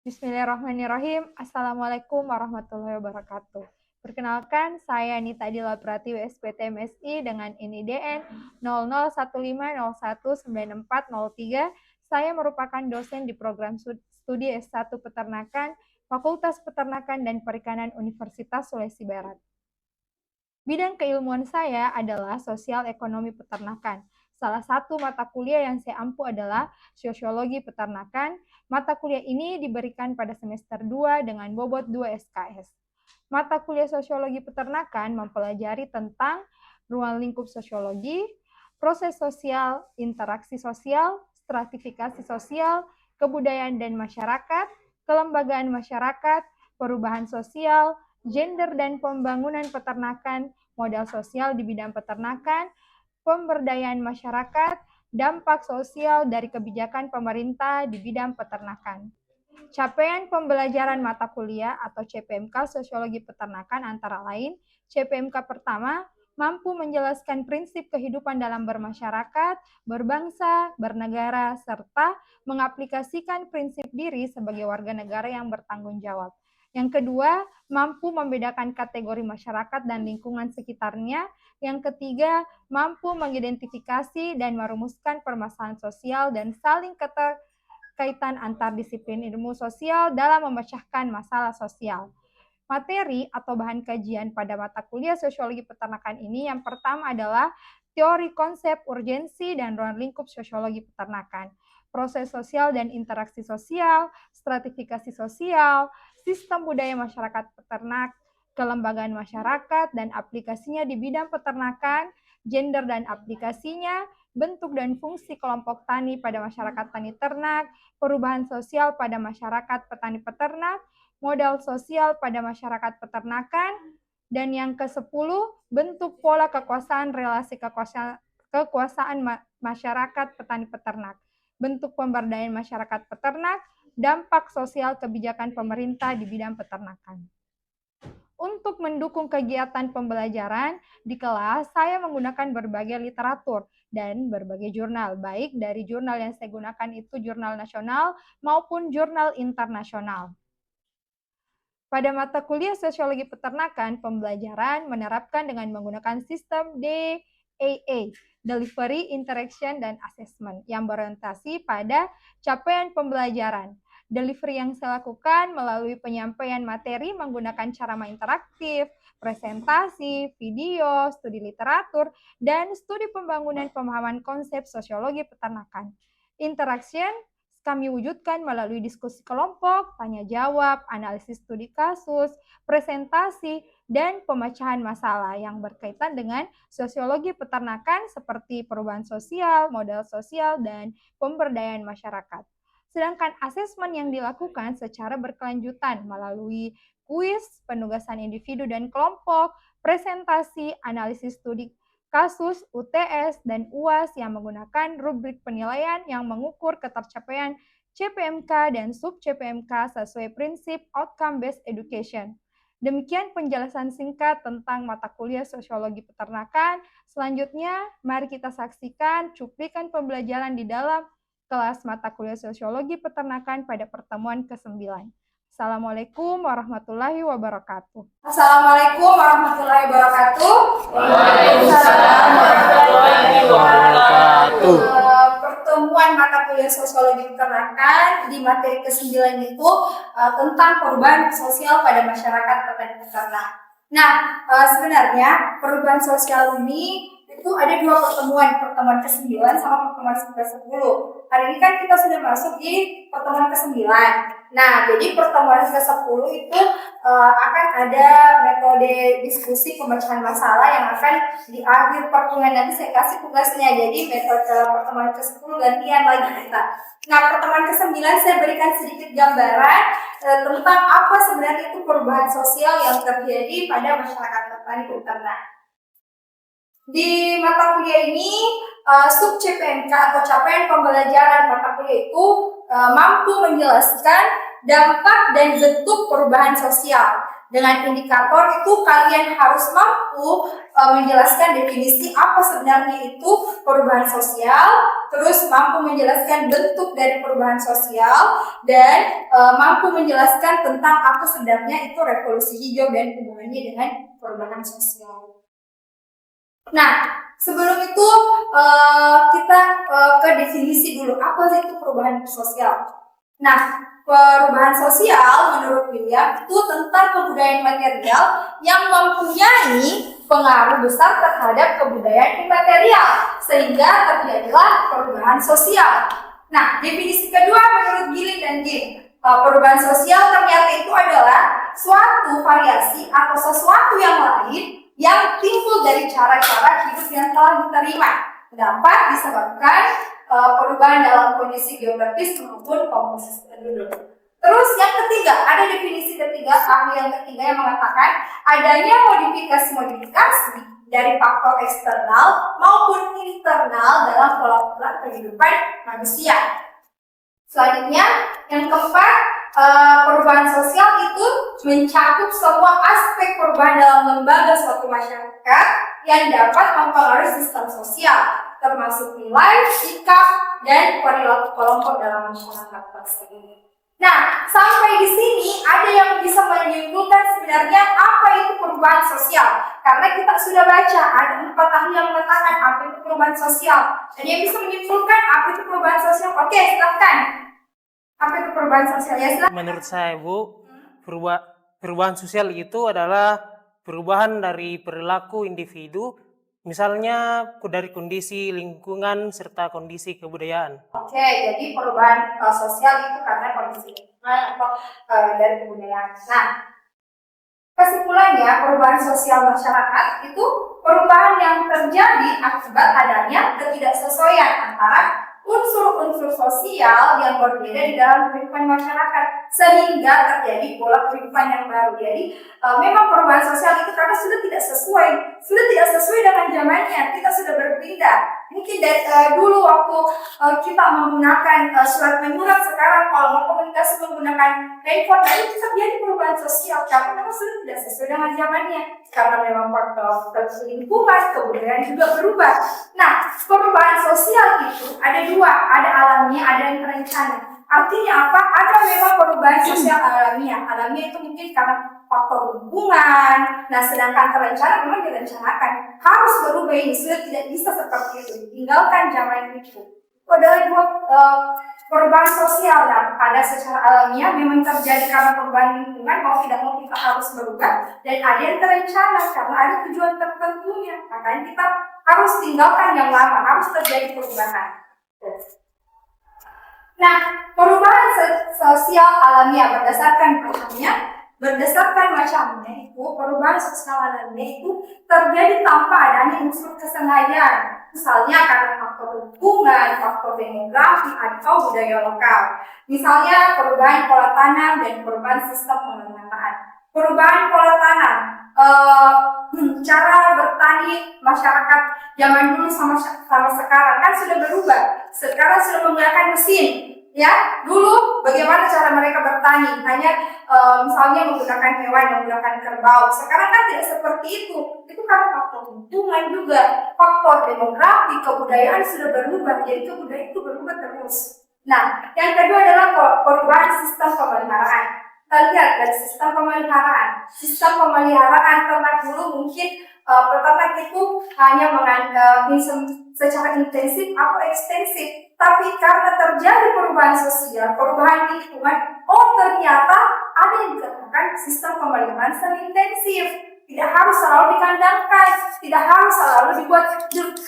Bismillahirrahmanirrahim. Assalamualaikum warahmatullahi wabarakatuh. Perkenalkan, saya Nita Dila Pratiwi SPT MSI dengan NIDN 0015019403. Saya merupakan dosen di program studi S1 Peternakan, Fakultas Peternakan dan Perikanan Universitas Sulawesi Barat. Bidang keilmuan saya adalah sosial ekonomi peternakan. Salah satu mata kuliah yang saya ampu adalah sosiologi peternakan. Mata kuliah ini diberikan pada semester 2 dengan bobot 2 SKS. Mata kuliah sosiologi peternakan mempelajari tentang ruang lingkup sosiologi, proses sosial, interaksi sosial, stratifikasi sosial, kebudayaan dan masyarakat, kelembagaan masyarakat, perubahan sosial, gender dan pembangunan peternakan, modal sosial di bidang peternakan, pemberdayaan masyarakat, dampak sosial dari kebijakan pemerintah di bidang peternakan. Capaian pembelajaran mata kuliah atau CPMK Sosiologi Peternakan antara lain, CPMK pertama, mampu menjelaskan prinsip kehidupan dalam bermasyarakat, berbangsa, bernegara, serta mengaplikasikan prinsip diri sebagai warga negara yang bertanggung jawab. Yang kedua, mampu membedakan kategori masyarakat dan lingkungan sekitarnya. Yang ketiga, mampu mengidentifikasi dan merumuskan permasalahan sosial dan saling keterkaitan antar disiplin ilmu sosial dalam memecahkan masalah sosial. Materi atau bahan kajian pada mata kuliah sosiologi peternakan ini yang pertama adalah teori konsep urgensi dan ruang lingkup sosiologi peternakan, proses sosial dan interaksi sosial, stratifikasi sosial, sistem budaya masyarakat peternak, kelembagaan masyarakat dan aplikasinya di bidang peternakan, gender dan aplikasinya, bentuk dan fungsi kelompok tani pada masyarakat tani ternak, perubahan sosial pada masyarakat petani peternak, modal sosial pada masyarakat peternakan, dan yang ke-10, bentuk pola kekuasaan relasi kekuasaan masyarakat petani peternak, bentuk pemberdayaan masyarakat peternak, dampak sosial kebijakan pemerintah di bidang peternakan. Untuk mendukung kegiatan pembelajaran di kelas, saya menggunakan berbagai literatur dan berbagai jurnal, baik dari jurnal yang saya gunakan itu jurnal nasional maupun jurnal internasional. Pada mata kuliah Sosiologi Peternakan, pembelajaran menerapkan dengan menggunakan sistem DAA, Delivery, Interaction, dan Assessment, yang berorientasi pada capaian pembelajaran. Delivery yang saya lakukan melalui penyampaian materi menggunakan cara interaktif, presentasi, video, studi literatur, dan studi pembangunan pemahaman konsep sosiologi peternakan. Interaction kami wujudkan melalui diskusi kelompok, tanya jawab, analisis studi kasus, presentasi, dan pemecahan masalah yang berkaitan dengan sosiologi peternakan seperti perubahan sosial, modal sosial, dan pemberdayaan masyarakat. Sedangkan asesmen yang dilakukan secara berkelanjutan melalui kuis, penugasan individu dan kelompok, presentasi, analisis studi kasus, UTS, dan UAS yang menggunakan rubrik penilaian yang mengukur ketercapaian CPMK dan sub-CPMK sesuai prinsip outcome-based education. Demikian penjelasan singkat tentang mata kuliah Sosiologi Peternakan. Selanjutnya, mari kita saksikan cuplikan pembelajaran di dalam kelas mata kuliah Sosiologi Peternakan pada pertemuan ke-9. Assalamualaikum warahmatullahi wabarakatuh. Assalamualaikum warahmatullahi wabarakatuh. Waalaikumsalam warahmatullahi wabarakatuh. Pertemuan mata kuliah sosiologi peternakan di materi ke-9 itu tentang perubahan sosial pada masyarakat petani peternak. Nah, sebenarnya perubahan sosial ini itu ada dua pertemuan ke-9 sama pertemuan ke-10. Hari ini kan kita sudah masuk di pertemuan ke-9. Nah, jadi pertemuan ke-10 itu akan ada metode diskusi pemecahan masalah yang akan di akhir pertemuan nanti saya kasih tugasnya. Jadi metode pertemuan ke-10 gantian lagi kita. Nah, pertemuan ke-9 saya berikan sedikit gambaran tentang apa sebenarnya itu perubahan sosial yang terjadi pada masyarakat petani peternak. Di mata kuliah ini, sub CPMK atau capaian pembelajaran mata kuliah itu mampu menjelaskan dampak dan bentuk perubahan sosial. Dengan indikator itu kalian harus mampu menjelaskan definisi apa sebenarnya itu perubahan sosial, terus mampu menjelaskan bentuk dari perubahan sosial, dan mampu menjelaskan tentang apa sebenarnya itu revolusi hijau dan hubungannya dengan perubahan sosial. Nah, sebelum itu kita ke definisi dulu, apa sih itu perubahan sosial? Nah, perubahan sosial menurut William itu tentang kebudayaan material yang mempunyai pengaruh besar terhadap kebudayaan imaterial sehingga terjadilah perubahan sosial. Nah, definisi kedua menurut Gillen dan Jin, perubahan sosial ternyata itu adalah suatu variasi atau sesuatu yang lain yang timbul dari cara-cara hidup yang telah diterima, dapat disebabkan perubahan dalam kondisi geografis maupun komposisi penduduk. Terus yang ketiga, ada definisi ketiga, ahli yang ketiga yang mengatakan adanya modifikasi-modifikasi dari faktor eksternal maupun internal dalam pola-pola kehidupan manusia. Selanjutnya, yang keempat, perubahan sosial itu mencakup semua aspek perubahan dalam lembaga suatu masyarakat yang dapat mempengaruhi sistem sosial, termasuk nilai, sikap, dan perilaku kelompok dalam masyarakat tersebut. Nah, sampai di sini ada yang bisa menyimpulkan sebenarnya apa itu perubahan sosial. Karena kita sudah baca ada 4 ahli yang mengatakan apa itu perubahan sosial. Dan yang bisa menyimpulkan apa itu perubahan sosial. Oke, silakan. Apa itu perubahan sosial? Ya, silakan. Menurut saya, Bu, perubahan sosial itu adalah perubahan dari perilaku individu, misalnya dari kondisi lingkungan serta kondisi kebudayaan. Oke, jadi perubahan sosial itu karena kondisi lingkungan atau dari kebudayaan. Nah, kesimpulannya perubahan sosial masyarakat itu perubahan yang terjadi akibat adanya ketidaksesuaian antara unsur-unsur sosial yang berbeda di dalam kehidupan masyarakat sehingga terjadi pola kehidupan yang baru. Jadi memang perubahan sosial itu karena sudah tidak sesuai dengan zamannya, kita sudah berpindah. Mungkin dari dulu waktu kita menggunakan surat menyurat, sekarang kalau mau komunikasi menggunakan handphone, itu terjadi perubahan sosial karena memang sudah tidak sesuai dengan zamannya. Karena memang faktor lingkungan, kebudayaan juga berubah. Nah, perubahan sosial itu ada dua, ada alamiah, ada yang terencana. Artinya apa? Ada memang perubahan sosial alamiah. Alamiah itu mungkin karena faktor hubungan. Nah, sedangkan terencana memang direncanakan. Harus berubah, ini sudah tidak bisa seperti itu. Tinggalkan zaman itu. Adalah dua perubahan sosial. Nah, ada secara alamiah memang terjadi karena perubahan lingkungan, mau tidak mau kita harus berubah. Dan ada yang terencana karena ada tujuan tertentunya. Makanya kita harus tinggalkan yang lama, harus terjadi perubahan. Nah, perubahan sosial alamiah berdasarkan macamnya itu perubahan sosial alamiah itu terjadi tanpa adanya unsur kesengajaan, misalnya karena faktor lingkungan, faktor demografi atau budaya lokal. Misalnya perubahan pola tanam dan perubahan sistem pengelolaan. Perubahan pola tanam, cara bertani masyarakat zaman dulu sama sekarang kan sudah berubah. Sekarang sudah menggunakan mesin. Ya, dulu bagaimana cara mereka bertani? Hanya misalnya menggunakan hewan, menggunakan kerbau. Sekarang kan tidak seperti itu. Itu karena faktor lingkungan juga, faktor demografi, kebudayaan sudah berubah. Jadi kebudayaan itu berubah terus. Nah, yang kedua adalah perubahan sistem pemeliharaan. Kita lihat dari sistem pemeliharaan. Sistem pemeliharaan ternak dulu mungkin peternak itu hanya secara intensif atau ekstensif. Tapi karena terjadi perubahan sosial, perubahan lingkungan, ternyata ada yang dikatakan sistem pemeliharaan semi-intensif. Tidak harus selalu dikandangkan, tidak harus selalu dibuat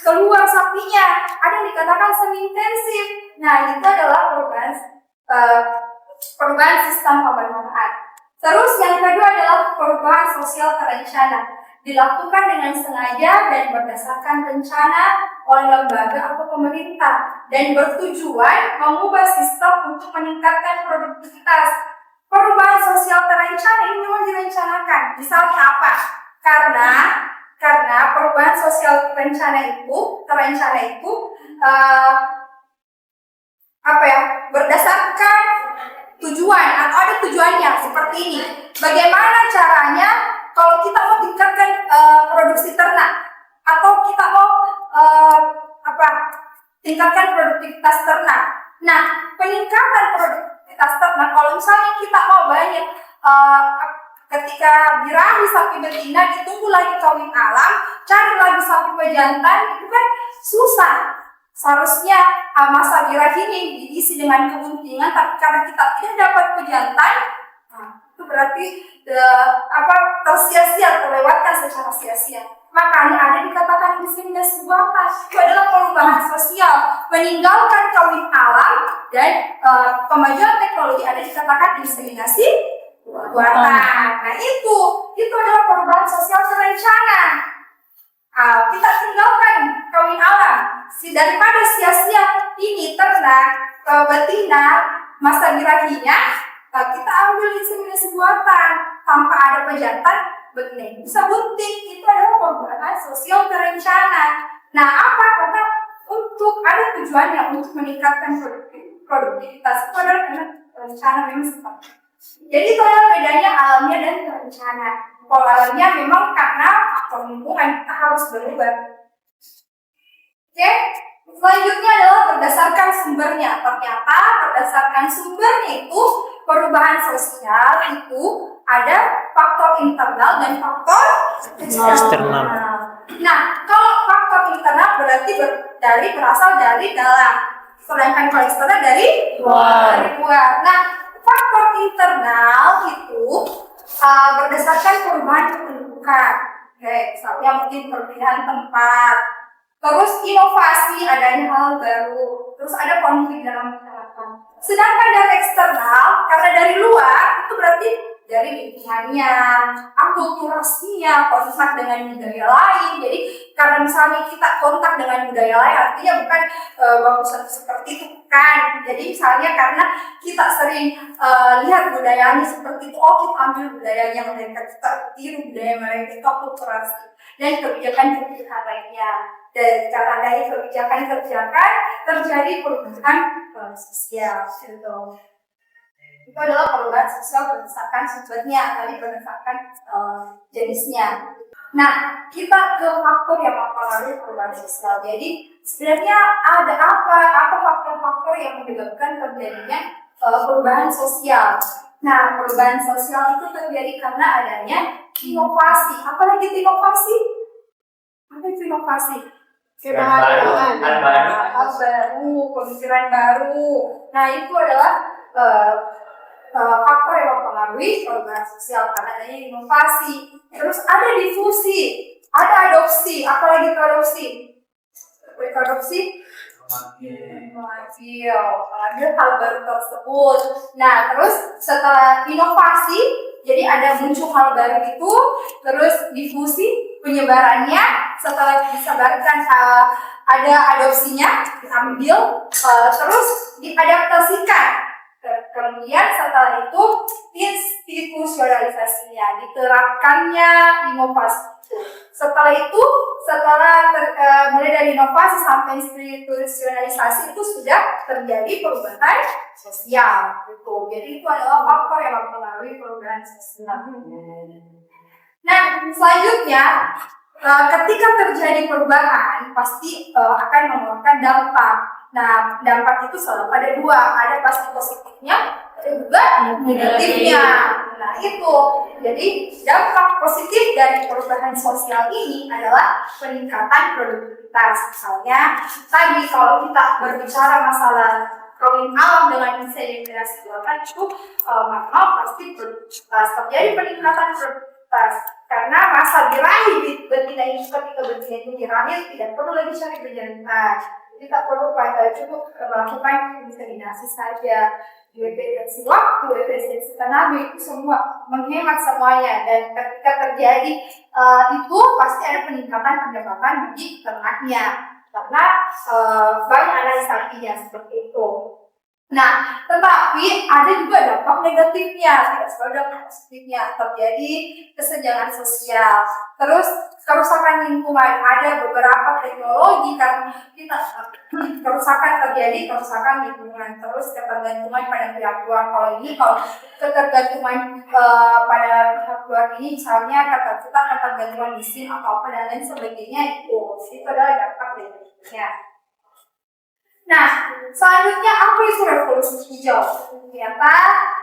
keluar sapinya. Ada yang dikatakan semi-intensif. Nah, itu adalah perubahan sistem pemeliharaan. Terus yang kedua adalah perubahan sosial terencana. Dilakukan dengan sengaja dan berdasarkan rencana oleh lembaga atau pemerintah dan bertujuan mengubah sistem untuk meningkatkan produktivitas. Perubahan sosial terencana ini memang direncanakan. Misalnya apa? Karena perubahan sosial terencana itu berdasarkan tujuan atau ada tujuannya seperti ini. Bagaimana caranya kalau kita mau tingkatkan produksi ternak atau kita mau tingkatkan produktivitas ternak. Nah, peningkatan produktivitas ternak kalau misalnya kita mau banyak ketika birahi sapi betina ditunggu lagi kawin alam, cari lagi sapi pejantan, itu kan susah. Seharusnya masa birahi ini diisi dengan keuntungan, tapi karena kita tidak dapat pejantan, itu berarti tersia-sia, terlewatkan secara sia-sia. Makanya ada dikatakan inseminasi buatan. Itu adalah perubahan sosial, meninggalkan kawin alam dan kemajuan teknologi. Ada dikatakan inseminasi buatan. Nah itu adalah perubahan sosial terencana. Kita tinggalkan kawin alam. Daripada sia-sia ini ternak betina masa birahinya, kita ambil inseminasi buatan tanpa ada pejantan, betina bisa bunting. Itu adalah perubahan sosial terencana. Nah, apa? Karena untuk ada tujuannya untuk meningkatkan produktivitas. Itu adalah karena rencana memang seperti itu. Jadi itu adalah bedanya alamiah dan terencana. Kalau alamiah memang karena faktor lingkungan kita harus berubah. Oke, selanjutnya adalah berdasarkan sumbernya. Ternyata berdasarkan sumbernya itu perubahan sosial itu ada faktor internal dan faktor eksternal. Nah, kalau faktor internal berarti berasal dari dalam, sedangkan kalau eksternal dari luar. Nah, faktor internal itu berdasarkan perubahan kependudukan. Misalnya mungkin perpindahan tempat, terus inovasi, adanya hal baru, terus ada konflik dalam masyarakat. Sedangkan dari eksternal, karena dari luar, itu berarti dari lingkungannya, akulturasinya, kontak dengan budaya lain. Jadi karena misalnya kita kontak dengan budaya lain, artinya bukan bagusan seperti itu kan. Jadi misalnya karena kita sering lihat budayanya seperti itu, kita ambil budayanya mereka, kita tiru budaya mereka, itu akulturasi dan kebijakan-kebijakan lainnya. Dan cara dari kebijakan-kebijakan terjadi perubahan sosial. Itu adalah perubahan sosial berdasarkan sumbernya, tadi berdasarkan jenisnya. Nah, kita ke faktor yang mempengaruhi perubahan sosial. Jadi sebenarnya ada apa faktor-faktor yang menyebabkan terjadinya perubahan sosial. Nah, perubahan sosial itu terjadi karena adanya inovasi. Apalagi inovasi? Apa itu inovasi? Hal baru, pemikiran baru. Nah, itu adalah faktor yang mempengaruhi perubahan sosial karena adanya inovasi. Terus ada difusi, ada adopsi. Apalagi itu adopsi? Adopsi? Ada hal baru tersebut. Nah, terus setelah inovasi, jadi ada muncul hal baru itu, terus difusi, penyebarannya, setelah disebarkan ada adopsinya, diambil, terus diadaptasikan. Kemudian setelah itu institusionalisasinya, diterapkannya inovasi. Setelah mulai dari inovasi sampai institusionalisasi itu sudah terjadi perubahan sosial. Gitu. Jadi itu adalah faktor yang mempengaruhi perubahan sosial. Nah, selanjutnya ketika terjadi perubahan pasti akan mengeluarkan dampak. Nah, dampak itu selalu ada dua, ada pasti positifnya, ada juga negatifnya. Nah, itu. Jadi dampak positif dari perubahan sosial ini adalah peningkatan produktivitas. Misalnya, tadi kalau kita berbicara masalah kawin alam dengan inseminasi buatan itu maka pasti terjadi peningkatan produktivitas. Karena masa birahi betina ini ketika betina itu dirahi tidak perlu lagi cari pejantan. Kita perlu cukup melakukan inseminasi saja. Efisiensi waktu, efisiensi tenaga itu semua menghemat semuanya, dan ketika terjadi itu pasti ada peningkatan pendapatan bagi ternaknya karena banyak anak sapinya seperti itu. Nah, tetapi ada juga dampak negatifnya, tidak selalu dampak positifnya. Terjadi kesenjangan sosial, terus kerusakan lingkungan. Ada beberapa teknologi karena kita kerusakan lingkungan, terus ketergantungan pada pihak luar. Kalau ketergantungan pada pihak luar ini, misalnya kata kita ketergantungan mesin atau apa dan lain sebagainya, itu adalah dampak negatifnya. Nah, selanjutnya apa itu revolusi hijau? Ternyata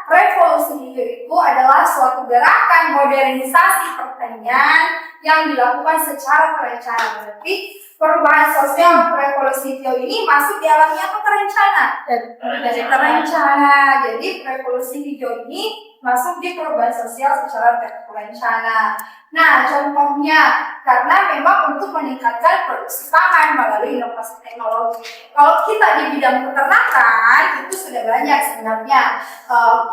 revolusi hijau itu adalah suatu gerakan modernisasi pertanian yang dilakukan secara terencana. Berarti perubahan sosial revolusi hijau ini masuk di alamnya apa terencana? Terencana. Jadi revolusi hijau ini masuk di perubahan sosial secara terencana. Nah, contohnya karena memang untuk meningkatkan produksi pangan melalui inovasi teknologi. Kalau kita di bidang peternakan itu sudah banyak sebenarnya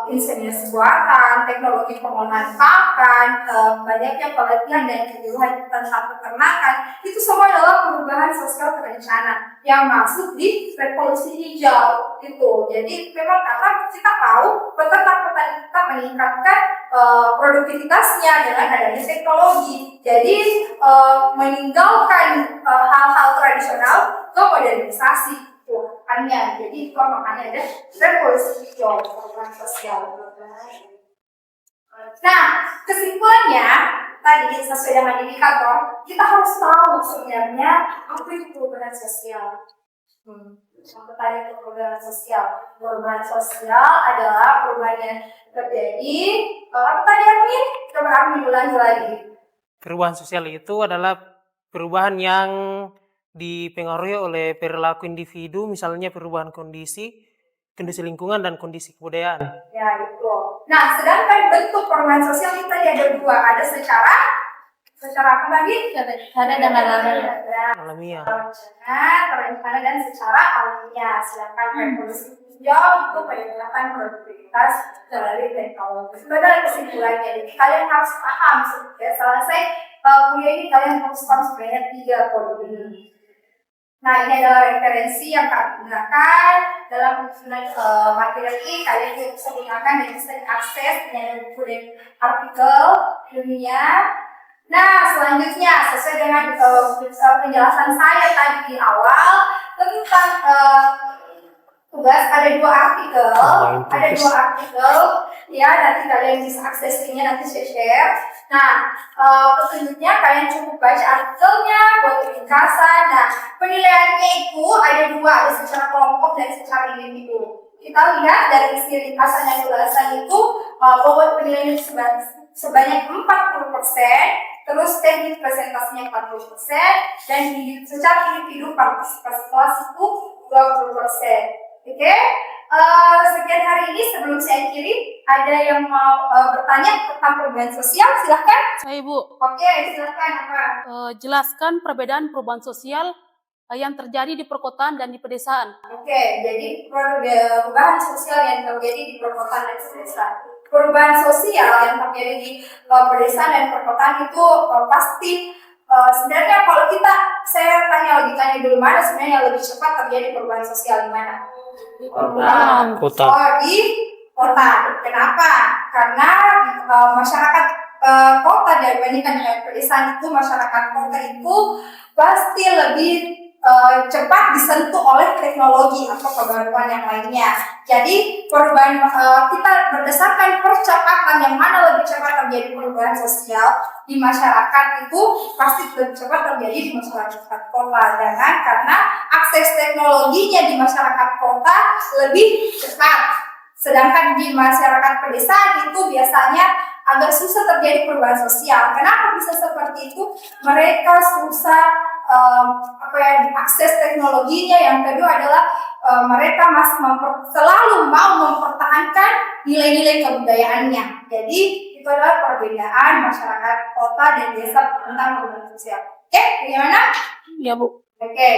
inseminasi buatan, teknologi pengolahan pakan, banyaknya pelatihan dan kejuruan tentang peternakan. Itu semua adalah perubahan sosial terencana yang masuk di revolusi hijau itu. Jadi memang karena kita tahu peternak-petani kita meningkatkan produktivitasnya dengan adanya teknologi. Jadi meninggalkan hal-hal tradisional ke modernisasi itu makanya. Jadi itu makanya ada revolusi hijau perubahan sosial. Nah, kesimpulannya tadi sesuai dengan indikator, kita harus tahu sebenarnya apa itu perubahan sosial. Tadi perubahan sosial. Perubahan sosial adalah perubahan yang terjadi. Apa tadi Armin? Coba Armin ulangi lagi. Perubahan sosial itu adalah perubahan yang dipengaruhi oleh perilaku individu, misalnya perubahan kondisi lingkungan dan kondisi kebudayaan. Ya, itu. Nah, sedangkan bentuk perubahan sosial ini tadi ada dua, ada secara apa lagi? Secara dan Alamiah. terencana dan secara alamiah. Sedangkan revolusi hijau itu peningkatan produktivitas melalui teknologi. Itu adalah kesimpulannya. Jadi kalian harus paham ya, selesai kuliah ini kalian harus paham sebenarnya 3 kode ini. Nah, ini adalah referensi yang kami gunakan dalam penyusunan materi ini. Kalian juga bisa gunakan dan bisa diakses dengan buku dan artikel ilmiah. Nah, selanjutnya sesuai dengan penjelasan saya tadi di awal tentang tugas, ada 2 artikel. Ada 2 artikel. Ya, nanti kalian bisa akses linknya, nanti saya share. Nah, petunjuknya kalian cukup baca artikelnya, buat ringkasan. Nah, penilaiannya itu ada 2, ada secara kelompok dan secara individu. Kita lihat dari isi ringkasan dan ulasan itu, bobot penilaian sebanyak 40%, terus teknik presentasinya 40%, dan secara individu partisipasi kelas itu 20%. Oke, sekian hari ini. Sebelum saya akhiri, ada yang mau bertanya tentang perubahan sosial? Silahkan. Saya Ibu. Oke, silahkan. Jelaskan perbedaan perubahan sosial yang terjadi di perkotaan dan di pedesaan. Oke, jadi perubahan sosial yang terjadi di perkotaan dan pedesaan. Perubahan sosial yang terjadi di pedesaan dan perkotaan itu pasti sebenarnya kalau saya tanya logikanya dulu, mana sebenarnya yang lebih cepat terjadi perubahan sosial di mana? Kota. Di kota. Kenapa? Karena masyarakat kota dibandingkan dengan pedesaan itu, masyarakat kota itu pasti lebih cepat disentuh oleh teknologi atau kebaruan yang lainnya. Jadi perubahan kita berdasarkan percepatan yang mana lebih cepat terjadi perubahan sosial di masyarakat itu pasti lebih cepat terjadi di masyarakat kota. Dengan karena akses teknologinya di masyarakat kota lebih cepat. Sedangkan di masyarakat pedesaan itu biasanya agak susah terjadi perubahan sosial. Kenapa bisa seperti itu? Mereka susah akses teknologinya. Yang kedua adalah mereka masih selalu mau mempertahankan nilai-nilai kebudayaannya. Jadi itu adalah perbedaan masyarakat kota dan desa tentang perubahan sosial. Oke, bagaimana? Ya Bu. Oke.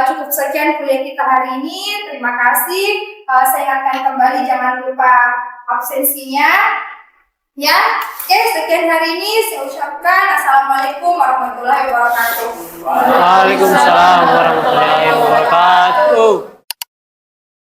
Cukup sekian kuliah kita hari ini. Terima kasih. Saya akan kembali, jangan lupa absensinya. Ya, oke, sekian hari ini saya ucapkan Assalamualaikum warahmatullahi wabarakatuh. Waalaikumsalam warahmatullahi wabarakatuh.